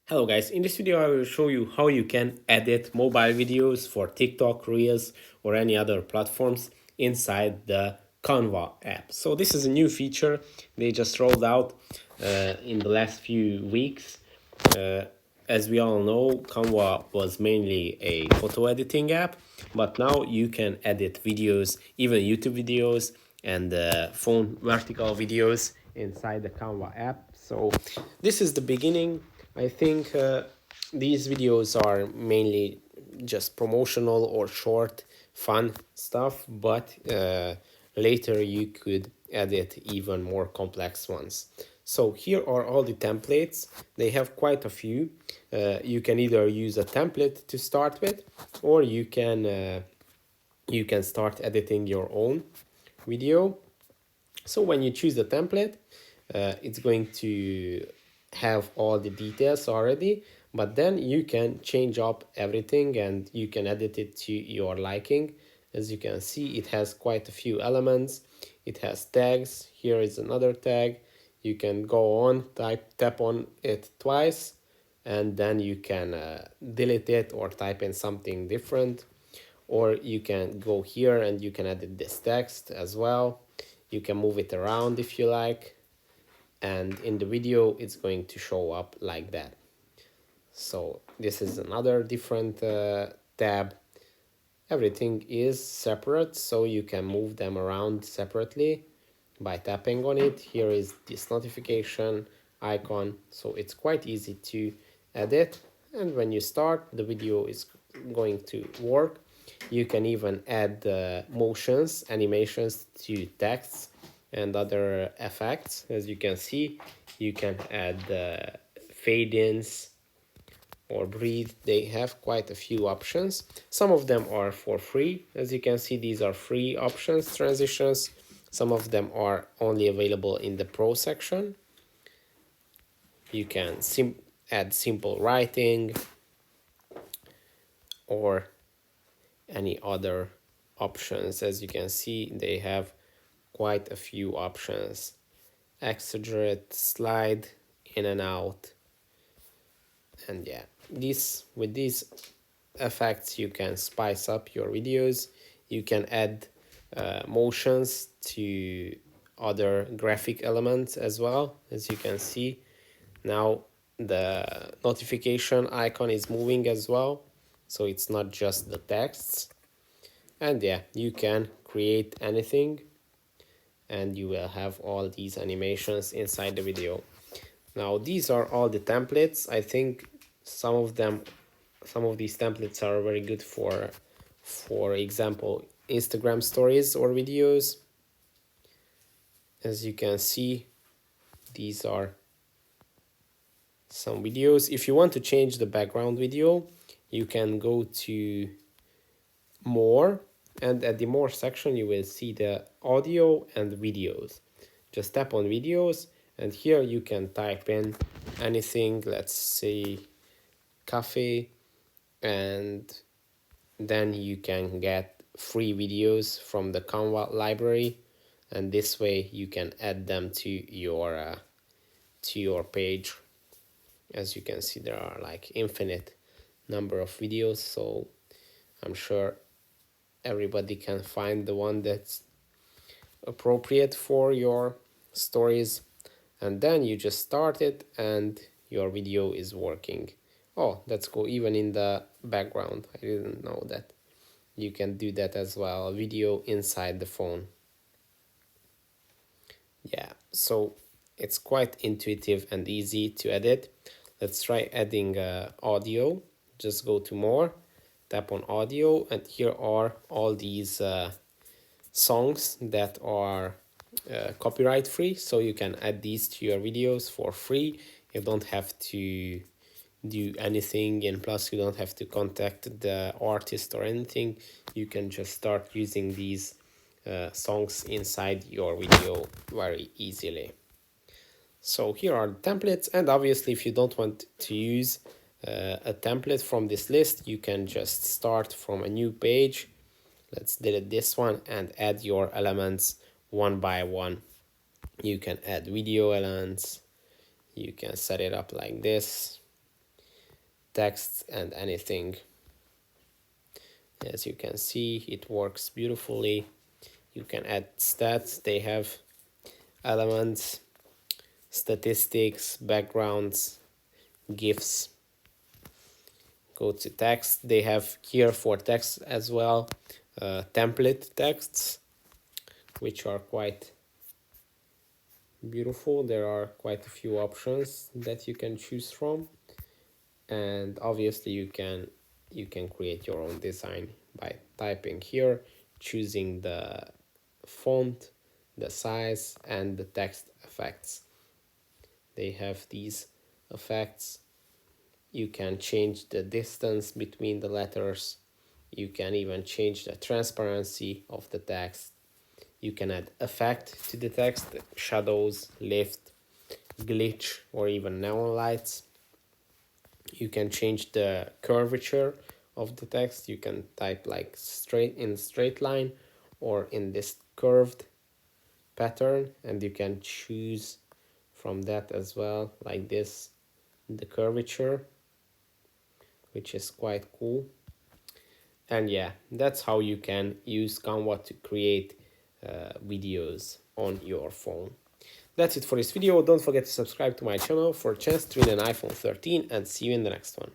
Hello guys, in this video I will show you how you can edit mobile videos for TikTok, Reels or any other platforms inside the Canva app. So this is a new feature they just rolled out in the last few weeks. Uh, as we all know, Canva was mainly a photo editing app, but now you can edit videos, even YouTube videos and phone vertical videos inside the Canva app. So this is the beginning. I think these videos are mainly just promotional or short fun stuff, but later you could edit even more complex ones. So here are all the templates. They have quite a few. You can either use a template to start with, or you can start editing your own video. So when you choose the template, it's going to have all the details already, but then you can change up everything and you can edit it to your liking. As you can see, it has quite a few elements. It has tags. Here is another tag. You can go on, tap on it twice, and then you can delete it or type in something different. Or you can go here and you can edit this text as well. You can move it around if you like, and in the video it's going to show up like that. So this is another different tab. Everything is separate, so you can move them around separately by tapping on it. Here is this notification icon, so it's quite easy to edit. And when you start, the video is going to work. You can even add motions, animations to texts and other effects. As you can see, you can add fade-ins or breathe. They have quite a few options. Some of them are for free. As you can see, these are free options, transitions. Some of them are only available in the pro section. You can add simple writing or any other options. As you can see, they have quite a few options. Exaggerate, slide in and out. And yeah, with these effects you can spice up your videos. You can add motions to other graphic elements as well. As you can see, now the notification icon is moving as well, so it's not just the texts. And yeah, you can create anything and you will have all these animations inside the video. Now these are all the templates. I think some of these templates are very good for example, Instagram stories or videos. As you can see, these are some videos. If you want to change the background video, you can go to more, and at the more section you will see the audio and videos. Just tap on videos, and here you can type in anything, let's say cafe, and then you can get free videos from the Canva library, and this way you can add them to your page. As you can see, there are like infinite number of videos, so I'm sure everybody can find the one that's appropriate for your stories. And then you just start it and your video is working. Oh, that's cool. Even in the background, I didn't know that you can do that as well. Video inside the phone. Yeah, so it's quite intuitive and easy to edit. Let's try adding audio. Just go to more, tap on audio, and here are all these songs that are copyright free, so you can add these to your videos for free. You don't have to do anything, and plus you don't have to contact the artist or anything. You can just start using these songs inside your video very easily. So here are the templates, and obviously if you don't want to use a template from this list, you can just start from a new page. Let's delete this one and add your elements one by one. You can add video elements. You can set it up like this. text and anything. As you can see, it works beautifully. You can add stats. They have elements, statistics, backgrounds, GIFs. Go to text. They have here for text as well, template texts, which are quite beautiful. There are quite a few options that you can choose from, and obviously you can create your own design by typing here, choosing the font, the size, and the text effects. They have these effects. You can change the distance between the letters. You can even change the transparency of the text. You can add effect to the text, shadows, lift, glitch, or even neon lights. You can change the curvature of the text. You can type like straight line or in this curved pattern, and you can choose from that as well, like this, the curvature, which is quite cool. And yeah, that's how you can use Canva to create videos on your phone. That's it for this video. Don't forget to subscribe to my channel for a chance to win an iPhone 13, and see you in the next one.